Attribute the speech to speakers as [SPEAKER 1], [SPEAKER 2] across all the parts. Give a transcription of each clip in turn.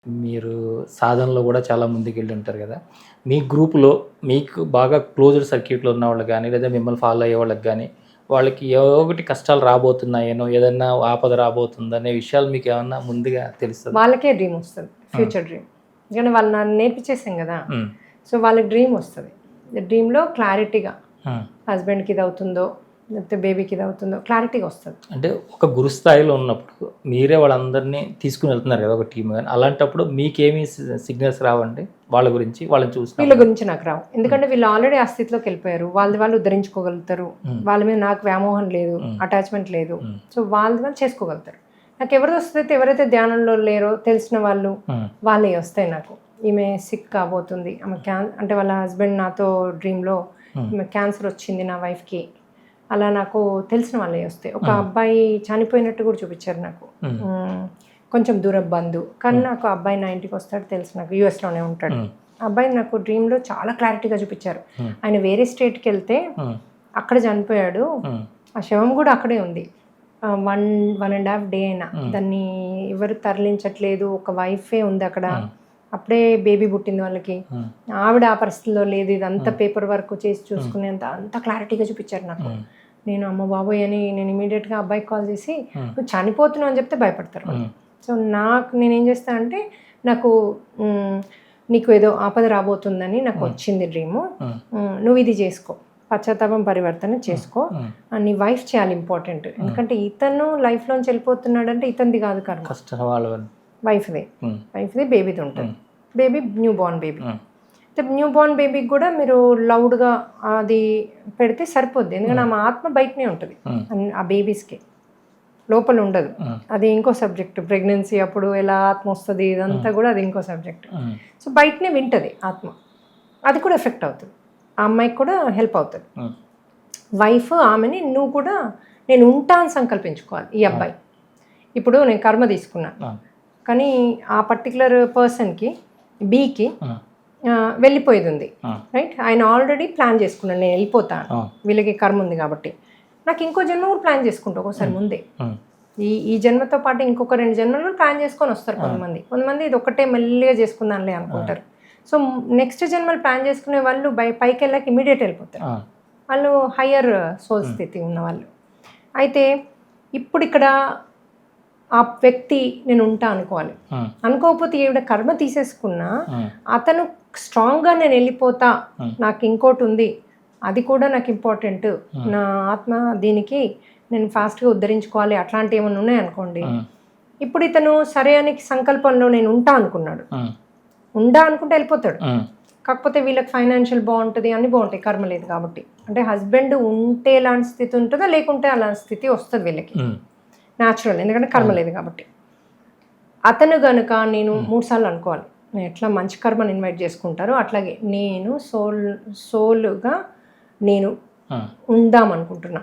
[SPEAKER 1] మీరు సాధనలో గూడా చాలా ముందుకెళ్ళి ఉంటారు గదా! మీ గ్రూప్‌లో మీకు బాగా క్లోజ్డ్ సర్క్యూట్‌లో ఉన్నవాళ్ళు గానీ, లేదా మిమ్మల్ని ఫాలో అయ్యే వాళ్ళకి గానీ, వాళ్ళకి ఏవో ఒకటి కష్టాలు రాబోతున్నాయనో, ఏదన్నా ఆపద రాబోతుందనే విషయాలు మీకేమన్నా ముందుగా తెలుస్తదా?
[SPEAKER 2] వాళ్ళకే డ్రీమ్ వస్తది. Future dream. ఎందుకంటే వాళ్ళు నన్ను నేర్పించేసాం గదా!
[SPEAKER 1] హ్మ్.
[SPEAKER 2] సో వాళ్ళకి డ్రీమ్ వస్తది. డ్రీమ్‌లో క్లారిటీగా
[SPEAKER 1] హ్మ్.
[SPEAKER 2] హస్బెండ్‌కి ఇదవుతుందో, లేకపోతే బేబీకి ఇదవుతుందో క్లారిటీగా వస్తది.
[SPEAKER 1] అంటే ఒక గురు స్థాయిలో ఉన్నప్పుడు మీరే వాళ్ళందరినీ తీసుకొని వెళ్తున్నారు గదా! ఒక టీమ్ గాని. అలాంటప్పుడు మీకేమి సిగ్నల్స్ రావండి? వాళ్ళ గురించి వాళ్ళని
[SPEAKER 2] వీళ్ళ
[SPEAKER 1] చూసినప్పుడు?
[SPEAKER 2] గురించి నాకు రావు. ఎందుకంటే వీళ్ళు ఆల్రెడీ ఆ స్థితిలోకి వెళ్ళిపోయారు. వాళ్ళది వాళ్ళు ఉద్ధరించుకోగలుగుతారు. వాళ్ళ మీద నాకు వ్యామోహం లేదు, అటాచ్‌మెంట్ లేదు. సో వాళ్ళది వాళ్ళు చేసుకోగలుగుతారు. నాకు ఎవరిది వస్తదైతే ఎవరైతే ధ్యానంలో లేరో తెలిసిన వాళ్ళు వాళ్ళే వస్తాయి నాకు. ఈమె సిక్ కాబోతుంది. ఆమె అంటే వాళ్ళ హస్బెండ్ నాతో డ్రీమ్‌లో ఈమె క్యాన్సర్ వచ్చింది నా వైఫ్‌కి. అలా నాకు తెలిసిన వాళ్ళే వస్తాయి. ఒక అబ్బాయి చనిపోయినట్టు కూడా చూపించారు నాకు. కొంచెం దూరపు బంధువు. కానీ నాకు ఆ అబ్బాయి నా ఇంటికి వస్తాడు తెలుసు నాకు. యూఎస్‌లోనే ఉంటాడు. ఆ అబ్బాయి నాకు డ్రీమ్‌లో చాలా క్లారిటీగా చూపించారు. ఆయన వేరే స్టేట్‌కి వెళ్తే అక్కడ చనిపోయాడు. ఆ శవం కూడా అక్కడే ఉంది. 1.5 డే అయినా దాన్ని ఎవరు తరలించట్లేదు. ఒక వైఫే ఉంది అక్కడ. అప్పుడే బేబీ పుట్టింది వాళ్ళకి. ఆవిడ ఆ పరిస్థితిలో లేదు. ఇదంతా పేపర్ వర్క్ చేసి చూసుకునేంత అంత క్లారిటీగా చూపించారు నాకు. నేను అమ్మ బాబోయ్ అని నేను ఇమీడియట్గా అబ్బాయికి కాల్ చేసి నువ్వు చనిపోతున్నావు అని చెప్తే భయపడతారు. సో నేనేం చేస్తానంటే నాకు నీకు ఏదో ఆపద రాబోతుందని నాకు వచ్చింది డ్రీము. నువ్వు ఇది చేసుకో, పశ్చాత్తాపం పరివర్తన చేసుకో. నీ వైఫ్ చేయాలి ఇంపార్టెంట్. ఎందుకంటే ఇతను లైఫ్లోంచి వెళ్ళిపోతున్నాడంటే ఇతనిది కాదు కర్మ, వైఫ్ది బేబీది ఉంటుంది. Baby new born baby. New born బేబీకి కూడా మీరు లౌడ్గా అది పెడితే సరిపోద్ది. ఎందుకంటే ఆమె ఆత్మ బయటనే ఉంటుంది ఆ బేబీస్కి, లోపల ఉండదు. అది ఇంకో సబ్జెక్ట్. ప్రెగ్నెన్సీ అప్పుడు ఎలా ఆత్మ వస్తుంది ఇదంతా కూడా అది ఇంకో సబ్జెక్ట్. సో బయటనే వింటుంది ఆత్మ. అది కూడా ఎఫెక్ట్ అవుతుంది. ఆ అమ్మాయికి కూడా హెల్ప్ అవుతుంది. వైఫ్ ఆమెని నువ్వు కూడా నేను ఉంటా అని సంకల్పించుకోవాలి. ఈ అబ్బాయి ఇప్పుడు నేను కర్మ తీసుకున్నాను, కానీ ఆ పర్టికులర్ పర్సన్కి బీకి వెళ్ళిపోయేది ఉంది, రైట్? ఆయన ఆల్రెడీ ప్లాన్ చేసుకున్నాను నేను వెళ్ళిపోతాను, వీళ్ళకి కర్మ ఉంది కాబట్టి. నాకు ఇంకో జన్మ కూడా ప్లాన్ చేసుకుంటా ఒకసారి ముందే. ఈ జన్మతో పాటు ఇంకొక 2 జన్మలు ప్లాన్ చేసుకొని వస్తారు కొంతమంది ఇది ఒక్కటే మెల్లిగా చేసుకుందాంలే అనుకుంటారు. సో నెక్స్ట్ జన్మలు ప్లాన్ చేసుకునే వాళ్ళు పైకి వెళ్ళాక ఇమీడియట్ వెళ్ళిపోతారు. వాళ్ళు హయ్యర్ సోల్ స్థితి ఉన్నవాళ్ళు. అయితే ఇప్పుడు ఇక్కడ ఆ వ్యక్తి నేను ఉంటా అనుకోవాలి. అనుకోకపోతే ఈవిడ కర్మ తీసేసుకున్నా అతను స్ట్రాంగ్గా నేను వెళ్ళిపోతా, నాకు ఇంకోటి ఉంది, అది కూడా నాకు ఇంపార్టెంట్, నా ఆత్మ దీనికి నేను ఫాస్ట్గా ఉద్ధరించుకోవాలి, అట్లాంటివి ఏమైనా ఉన్నాయనుకోండి. ఇప్పుడు ఇతను సరే అని సంకల్పంలో నేను ఉంటా అనుకున్నాడు, అనుకుంటే వెళ్ళిపోతాడు. కాకపోతే వీళ్ళకి ఫైనాన్షియల్ బాగుంటుంది, అన్నీ బాగుంటాయి, కర్మ లేదు కాబట్టి. అంటే హస్బెండ్ ఉంటే ఎలాంటి స్థితి ఉంటుందో లేకుంటే అలాంటి స్థితి వస్తుంది వీళ్ళకి న్యాచురల్, ఎందుకంటే కర్మ లేదు కాబట్టి. అతను కనుక నేను 3 సార్లు అనుకోవాలి, నేను ఎట్లా మంచి కర్మను ఇన్వైట్ చేసుకుంటారో అట్లాగే నేను సోల్గా నేను ఉందాం అనుకుంటున్నా.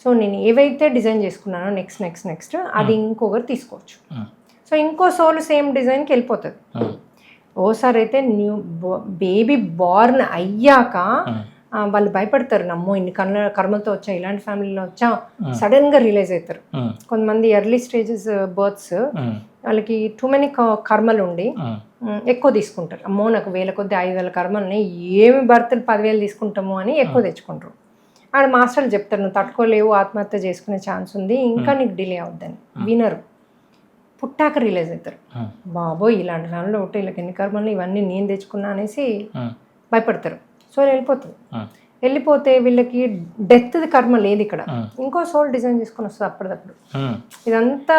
[SPEAKER 2] సో నేను ఏవైతే డిజైన్ చేసుకున్నానో నెక్స్ట్ అది ఇంకొకరు తీసుకోవచ్చు. సో ఇంకో సోల్ సేమ్ డిజైన్కి వెళ్ళిపోతుంది. ఓసారి అయితే బేబీ బార్న్ అయ్యాక వాళ్ళు భయపడతారు, నమ్మో ఇన్ని కర్మలతో వచ్చా, ఇలాంటి ఫ్యామిలీలో వచ్చా, సడన్గా రియలైజ్ అవుతారు. కొంతమంది ఎర్లీ స్టేజెస్ బర్త్స్ వాళ్ళకి టూ మెనీ కర్మలు ఉండి ఎక్కువ తీసుకుంటారు. అమ్మో నాకు 1000 కొద్ది 5000 కర్మల్ని ఏమి బర్త్లు 10,000 తీసుకుంటామో అని ఎక్కువ తెచ్చుకుంటారు. ఆడ మాస్టర్లు చెప్తారు నువ్వు తట్టుకోలేవు, ఆత్మహత్య చేసుకునే ఛాన్స్ ఉంది, ఇంకా నీకు డిలే అవుద్దని. వినరు. పుట్టాక రిలీజ్ అవుతారు, బాబోయ్ ఇలాంటి ఫ్యామిలీలో ఒకటి వీళ్ళకి ఎన్ని కర్మలు, ఇవన్నీ నేను తెచ్చుకున్నా అనేసి భయపడతారు. సో వెళ్ళిపోతుంది. వెళ్ళిపోతే వీళ్ళకి డెత్ది కర్మ లేదు ఇక్కడ, ఇంకో సోల్ డిజైన్ చేసుకొని వస్తుంది అప్పటిదప్పుడు. ఇదంతా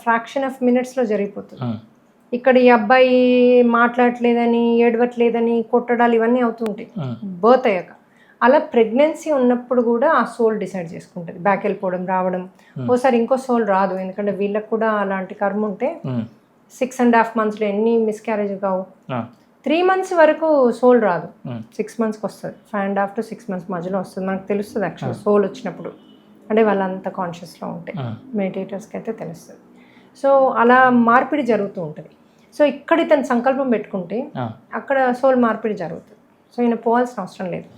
[SPEAKER 2] ఫ్రాక్షన్ ఆఫ్ మినిట్స్లో జరిగిపోతుంది. ఇక్కడ ఈ అబ్బాయి మాట్లాడట్లేదని, ఏడవట్లేదని, కొట్టడాలు ఇవన్నీ అవుతుంటాయి బర్త్ అయ్యాక. అలా ప్రెగ్నెన్సీ ఉన్నప్పుడు కూడా ఆ సోల్ డిసైడ్ చేసుకుంటుంది బ్యాక్ వెళ్ళిపోవడం, రావడం. ఓసారి ఇంకో సోల్ రాదు, ఎందుకంటే వీళ్ళకి కూడా అలాంటి కర్మ ఉంటే 6.5 monthsలో ఎన్ని మిస్క్యారేజ్ కావు. 3 months వరకు సోల్ రాదు, 6 monthsకి వస్తుంది. 5.5 to 6 months మధ్యలో వస్తుంది. మనకు తెలుస్తుంది యాక్చువల్ సోల్ వచ్చినప్పుడు, అంటే వాళ్ళంతా కాన్షియస్లో ఉంటాయి. మెడిటేటర్స్కి అయితే తెలుస్తుంది. సో అలా మార్పిడి జరుగుతూ ఉంటుంది. సో ఇక్కడ ఇతను సంకల్పం పెట్టుకుంటే అక్కడ సోల్ మార్పిడి జరుగుతుంది. సో ఈయన పోవాల్సిన అవసరం లేదు.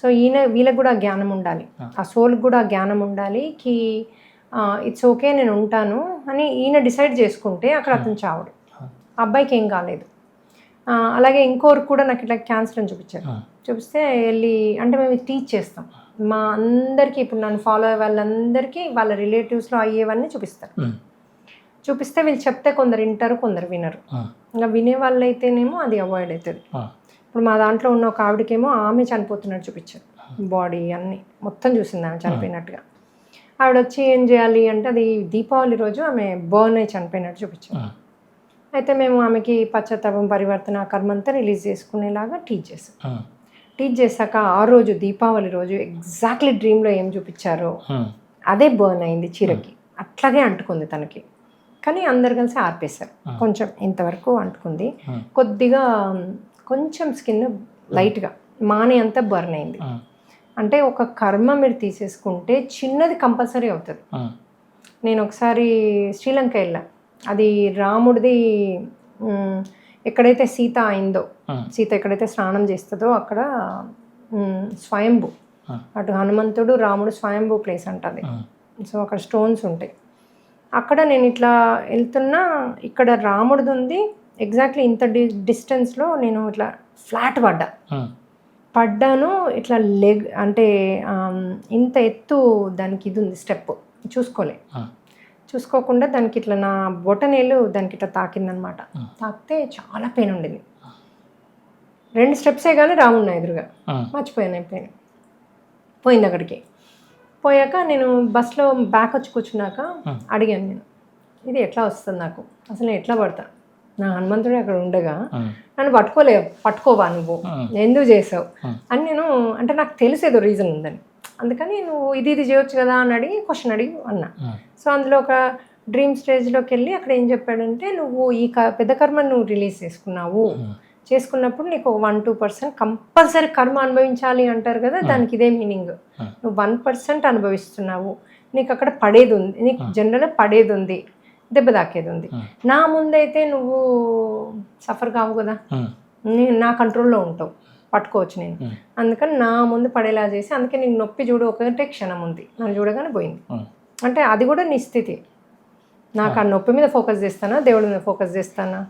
[SPEAKER 2] సో వీళ్ళకి కూడా జ్ఞానం ఉండాలి, ఆ సోల్కి కూడా జ్ఞానం ఉండాలి కి ఇట్స్ ఓకే నేను ఉంటాను అని ఈయన డిసైడ్ చేసుకుంటే అక్కడ అతను చావడు. అబ్బాయికి ఏం కాలేదు. అలాగే ఇంకోరు కూడా నాకు ఇట్లా క్యాన్సర్ అని చూపించారు. చూపిస్తే వెళ్ళి అంటే మేము టీచ్ చేస్తాం మా అందరికీ, ఇప్పుడు నన్ను ఫాలో అయ్యే వాళ్ళందరికీ వాళ్ళ రిలేటివ్స్లో అయ్యేవన్నీ చూపిస్తారు. చూపిస్తే వీళ్ళు చెప్తే కొందరు వింటారు, కొందరు వినరు. ఇంకా వినే వాళ్ళు అయితేనేమో అది అవాయిడ్ అవుతుంది. ఇప్పుడు మా దాంట్లో ఉన్న ఒక ఆవిడకేమో ఆమె చనిపోతున్నట్టు చూపించారు, బాడీ అన్నీ మొత్తం చూసింది ఆమె చనిపోయినట్టుగా. ఆవిడ వచ్చి ఏం చేయాలి అంటే అది దీపావళి రోజు ఆమె బర్న్ అయి చనిపోయినట్టు చూపించారు. అయితే మేము ఆమెకి పశ్చాత్తాపం, పరివర్తన, కర్మంతా రిలీజ్ చేసుకునేలాగా టీచ్ చేసాం. టీచ్ చేశాక ఆ రోజు దీపావళి రోజు ఎగ్జాక్ట్లీ డ్రీమ్లో ఏం చూపించారో అదే బర్న్ అయింది చీరకి, అట్లాగే అంటుకుంది తనకి. కానీ అందరు కలిసి ఆర్పేశారు. కొంచెం ఇంతవరకు అంటుకుంది, కొద్దిగా కొంచెం స్కిన్ లైట్గా మానే అంతా బర్న్ అయింది. అంటే ఒక కర్మ మీరు తీసేసుకుంటే చిన్నది కంపల్సరీ అవుతుంది. నేను ఒకసారి శ్రీలంక వెళ్ళా, అది రాముడిది ఎక్కడైతే సీత అయిందో, సీత ఎక్కడైతే స్నానం చేస్తుందో అక్కడ స్వయంభూ, అటు హనుమంతుడు రాముడు స్వయంభూ ప్లేస్ అంటది. సో అక్కడ స్టోన్స్ ఉంటాయి. అక్కడ నేను ఇట్లా వెళ్తున్నా, ఇక్కడ రాముడిది ఉంది ఎగ్జాక్ట్లీ ఇంత డిస్టెన్స్లో నేను ఇట్లా ఫ్లాట్ పడ్డాను. ఇట్లా లెగ్ అంటే ఇంత ఎత్తు దానికి ఇది ఉంది, స్టెప్ చూసుకోకుండా దానికి ఇట్లా నా బొటనేలు దానికి ఇట్లా తాకిందనమాట. తాకితే చాలా పెయిన్ ఉండింది. 2 స్టెప్సే కానీ రామున్నా ఎదురుగా, మర్చిపోయాను అయిపోయాను. పోయింది అక్కడికి. పోయాక నేను బస్లో బ్యాక్ వచ్చి కూర్చున్నాక అడిగాను, నేను ఇది ఎట్లా వస్తుంది నాకు, అసలు నేను ఎట్లా పడతా, నా హనుమంతుడు అక్కడ ఉండగా నన్ను పట్టుకోవా నువ్వు, ఎందుకు చేసావు అని నేను అంటే నాకు తెలిసేదో రీజన్ ఉందని, అందుకని నువ్వు ఇది చేయొచ్చు కదా అని అడిగి క్వశ్చన్ అడిగి అన్నా. సో అందులో ఒక డ్రీమ్ స్టేజ్లోకి వెళ్ళి అక్కడ ఏం చెప్పాడంటే, నువ్వు ఈ పెద్ద కర్మను నువ్వు రిలీజ్ చేసుకున్నప్పుడు నీకు 1-2% కంపల్సరీ కర్మ అనుభవించాలి అంటారు కదా, దానికి ఇదే మీనింగ్. నువ్వు 1% అనుభవిస్తున్నావు, నీకు అక్కడ పడేది ఉంది, నీకు జనరల్గా పడేది ఉంది, దెబ్బ తాకేది ఉంది. నా ముందైతే నువ్వు సఫర్ కావు కదా, నా కంట్రోల్లో ఉంటావు, పట్టుకోవచ్చు నేను. అందుకని నా ముందు పడేలా చేసి, అందుకే నీకు నొప్పి చూడు ఒకటే క్షణం ఉంది, నన్ను చూడగానే పోయింది. అంటే అది కూడా నీ స్థితి. నాకు ఆ నొప్పి మీద ఫోకస్ చేస్తానా, దేవుడి మీద ఫోకస్ చేస్తానా,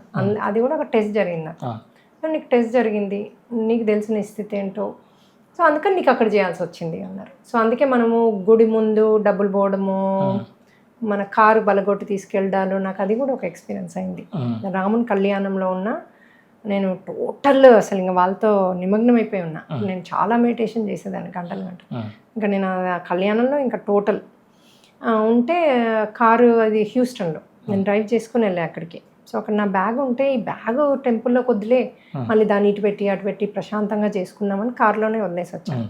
[SPEAKER 2] అది కూడా ఒక టెస్ట్ జరిగింది నాకు. నీకు టెస్ట్ జరిగింది, నీకు తెలిసిన స్థితి ఏంటో, సో అందుకని నీకు అక్కడ చేయాల్సి వచ్చింది అన్నారు. సో అందుకే మనము గుడి ముందు డబ్బులు పోవడము, మన కారు బలగొట్టి తీసుకెళ్ళడాలు, నాకు అది కూడా ఒక ఎక్స్పీరియన్స్ అయింది. రాముని కళ్యాణంలో ఉన్న నేను టోటల్ అసలు ఇంకా వాళ్ళతో నిమగ్నం అయిపోయి ఉన్నా. నేను చాలా మెడిటేషన్ చేసేదాన్ని గంటలు. ఇంకా నేను ఆ కళ్యాణంలో ఇంకా టోటల్ ఉంటే కారు అది హ్యూస్టన్లో నేను డ్రైవ్ చేసుకుని వెళ్ళా అక్కడికి. సో అక్కడ నా బ్యాగ్ ఉంటే, ఈ బ్యాగ్ టెంపుల్లో కొద్దిలే, మళ్ళీ దాన్ని ఇటు పెట్టి అటు పెట్టి ప్రశాంతంగా చేసుకుందామని కారులోనే వదిలేసి వచ్చాను.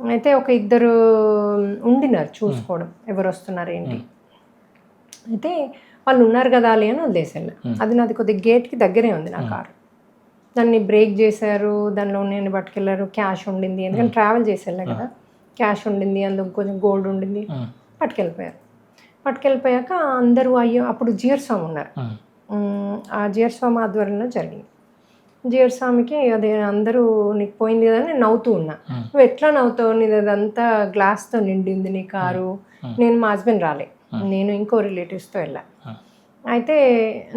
[SPEAKER 2] అయితే ఒక 2 ఉండినారు చూసుకోవడం, ఎవరు వస్తున్నారు ఏంటి. అయితే వాళ్ళు ఉన్నారు కదా అని వదిలేసి వెళ్ళా. అది నాది కొద్దిగా గేట్కి దగ్గరే ఉంది నా కారు. దాన్ని బ్రేక్ చేశారు, దానిలో నేను పట్టుకెళ్ళారు, క్యాష్ ఉండింది, ఎందుకంటే ట్రావెల్ చేసి వెళ్ళా కదా, క్యాష్ ఉండింది, అందులో కొంచెం గోల్డ్ ఉండింది, పట్టుకెళ్ళిపోయాక అందరూ అయ్యో, అప్పుడు జియర్ స్వామి ఉన్నారు, ఆ జియర్ స్వామి ఆధ్వర్యంలో జరిగింది. జియర్ స్వామికి అదే అందరూ నీకు పోయింది కదా అని నవ్వుతూ ఉన్నా. నువ్వు ఎట్లా నవ్వుతావు, నీది అదంతా గ్లాస్తో నిండింది నీ కారు. నేను మా హస్బెండ్ రాలే, నేను ఇంకో రిలేటివ్స్తో వెళ్ళా. అయితే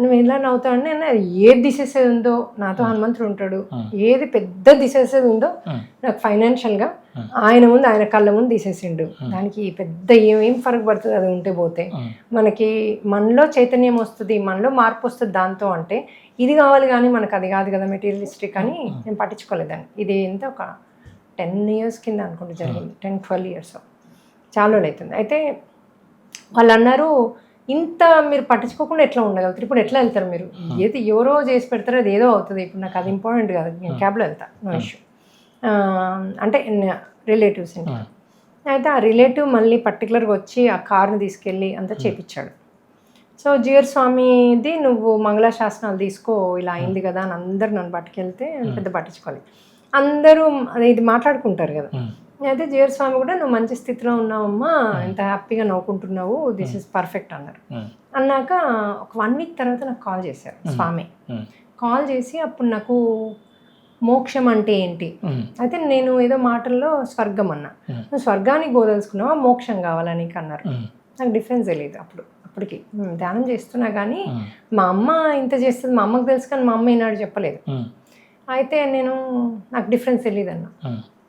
[SPEAKER 2] నువ్వు ఎలా నవ్వుతావు అంటే, ఏది తీసేసేది ఉందో నాతో హనుమంతుడు ఉంటాడు, ఏది పెద్ద తీసేసేది ఉందో నాకు ఫైనాన్షియల్గా ఆయన ముందు, ఆయన కళ్ళ ముందు తీసేసిండు, దానికి పెద్ద ఏం ఫరక్ పడుతుంది అది ఉంటే పోతే. మనకి మనలో చైతన్యం వస్తుంది, మనలో మార్పు వస్తుంది దాంతో. అంటే ఇది కావాలి కానీ మనకు అది కాదు కదా మెటీరియలిస్టిక్ అని నేను పట్టించుకోలేదాన్ని. ఇది ఎంత ఒక 10 years కింద అనుకుంటే జరిగింది, 10-12 years, చాలా రోజులు అవుతుంది. అయితే వాళ్ళు అన్నారు, ఇంత మీరు పట్టించుకోకుండా ఎట్లా ఉండగలుగుతారు, ఇప్పుడు ఎట్లా వెళ్తారు మీరు, ఏది ఎవరో చేసి పెడతారో అది ఏదో అవుతుంది, ఇప్పుడు నాకు అది ఇంపార్టెంట్ కాదు, నేను క్యాబ్లో వెళ్తా, నో ఇష్యూ, అంటే రిలేటివ్స్ ఇంటి. అయితే ఆ రిలేటివ్ మళ్ళీ పర్టికులర్గా వచ్చి ఆ కార్ని తీసుకెళ్ళి అంతా చేపించాడు. సో జియర్ స్వామిది నువ్వు మంగళాశాసనాలు తీసుకో, ఇలా అయింది కదా అని అందరు నన్ను పట్టుకెళ్తే పెద్ద పట్టించుకోవాలి. అందరూ ఇది మాట్లాడుకుంటారు కదా. అయితే జియర్ స్వామి కూడా నువ్వు మంచి స్థితిలో ఉన్నావమ్మా, ఎంత హ్యాపీగా నవ్వుకుంటున్నావు, దిస్ ఇస్ పర్ఫెక్ట్ అన్నారు. అన్నాక ఒక 1 వీక్ తర్వాత నాకు కాల్ చేశారు స్వామి. కాల్ చేసి అప్పుడు నాకు మోక్షం అంటే ఏంటి, అయితే నేను ఏదో మాటల్లో స్వర్గం అన్నా. నువ్వు స్వర్గానికి పోదలుచుకున్నావా మోక్షం కావాలా నీకు అన్నారు. నాకు డిఫరెన్స్ తెలియదు అప్పటికి ధ్యానం చేస్తున్నా కానీ మా అమ్మ ఇంత చేస్తుంది మా అమ్మకు తెలుసు కానీ మా అమ్మ ఈనాడు చెప్పలేదు. అయితే నాకు డిఫరెన్స్ తెలియదు అన్న.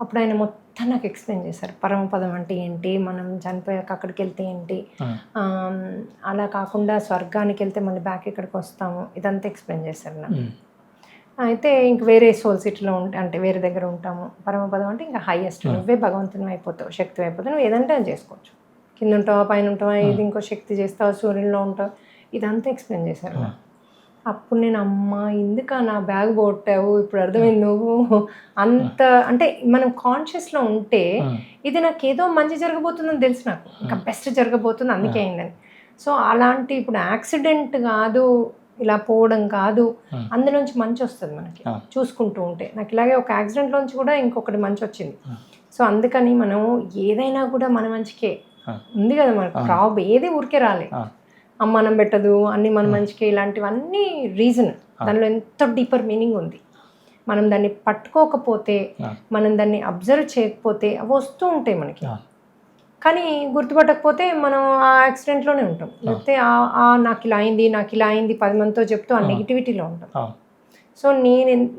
[SPEAKER 2] అప్పుడు ఆయన మొత్తం నాకు ఎక్స్ప్లెయిన్ చేశారు, పరమపదం అంటే ఏంటి, మనం చనిపోయాక అక్కడికి వెళ్తే ఏంటి, అలా కాకుండా స్వర్గానికి వెళ్తే మళ్ళీ బ్యాక్ ఇక్కడికి వస్తాము, ఇదంతా ఎక్స్ప్లెయిన్ చేశారు నాకు. అయితే ఇంక వేరే సోల్ సిటీలో అంటే వేరే దగ్గర ఉంటాము, పరమపదం అంటే ఇంకా హైయెస్ట్, నువ్వే భగవంతుని అయిపోతావు, శక్తి అయిపోతావు, నువ్వు ఏదంటే అది చేసుకోవచ్చు, కింద ఉంటావా పైన ఉంటావా, ఇది ఇంకో శక్తి చేస్తావా, సూర్యుల్లో ఉంటావు, ఇదంతా ఎక్స్ప్లెయిన్ చేశారు నాకు. అప్పుడు నేను అమ్మ ఎందుకా నా బ్యాగ్ పోట్టావు, ఇప్పుడు అర్థమైంది నువ్వు అంత అంటే మనం కాన్షియస్లో ఉంటే ఇది నాకు ఏదో మంచి జరగబోతుందని తెలుసు, నాకు ఇంకా బెస్ట్ జరగబోతుంది అందుకే అయిందని. సో అలాంటి ఇప్పుడు యాక్సిడెంట్ కాదు, ఇలా పోవడం కాదు, అందులోంచి మంచి వస్తుంది మనకి చూసుకుంటూ ఉంటే. నాకు ఇలాగే ఒక యాక్సిడెంట్లోంచి కూడా ఇంకొకటి మంచి వచ్చింది. సో అందుకని మనం ఏదైనా కూడా మన మంచికే ఉంది కదా, మనకు ఏది ఊరికే రాలే, అమ్మానం పెట్టదు అన్ని మన మంచికే, ఇలాంటివన్నీ రీజన్, దానిలో ఎంతో డీపర్ మీనింగ్ ఉంది. మనం దాన్ని పట్టుకోకపోతే, మనం దాన్ని అబ్జర్వ్ చేయకపోతే అవి వస్తూ ఉంటాయి మనకి, కానీ గుర్తుపట్టకపోతే మనం ఆ యాక్సిడెంట్లోనే ఉంటాం, లేకపోతే నాకు ఇలా అయింది 10 మందితో చెప్తూ ఆ నెగిటివిటీలో ఉంటాం. సో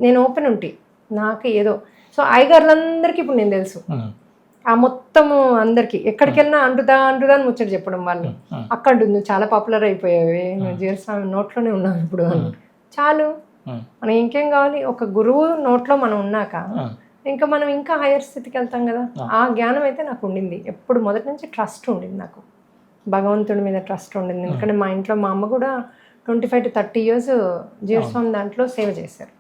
[SPEAKER 2] నేను ఓపెన్ ఉంటే నాకు ఏదో, సో అయ్యగారులందరికీ ఇప్పుడు నేను తెలుసు, ఆ మొత్తము అందరికి ఎక్కడికి వెళ్ళినా అంటుదా అని ముచ్చట చెప్పడం వాళ్ళు, అక్కడ నువ్వు చాలా పాపులర్ అయిపోయావి, నువ్వు జియర్ స్వామి నోట్లోనే ఉన్నావు ఇప్పుడు చాలు, మనం ఇంకేం కావాలి, ఒక గురువు నోట్లో మనం ఉన్నాక ఇంకా మనం ఇంకా హైయర్ స్థితికి వెళ్తాం కదా. ఆ జ్ఞానం అయితే నాకు ఉండింది, ఎప్పుడు మొదటి నుంచి ట్రస్ట్ ఉండింది, నాకు భగవంతుడి మీద ట్రస్ట్ ఉండింది. ఎందుకంటే మా ఇంట్లో మా అమ్మ కూడా 25 to 30 years జియర్ స్వామి దాంట్లో సేవ చేశారు.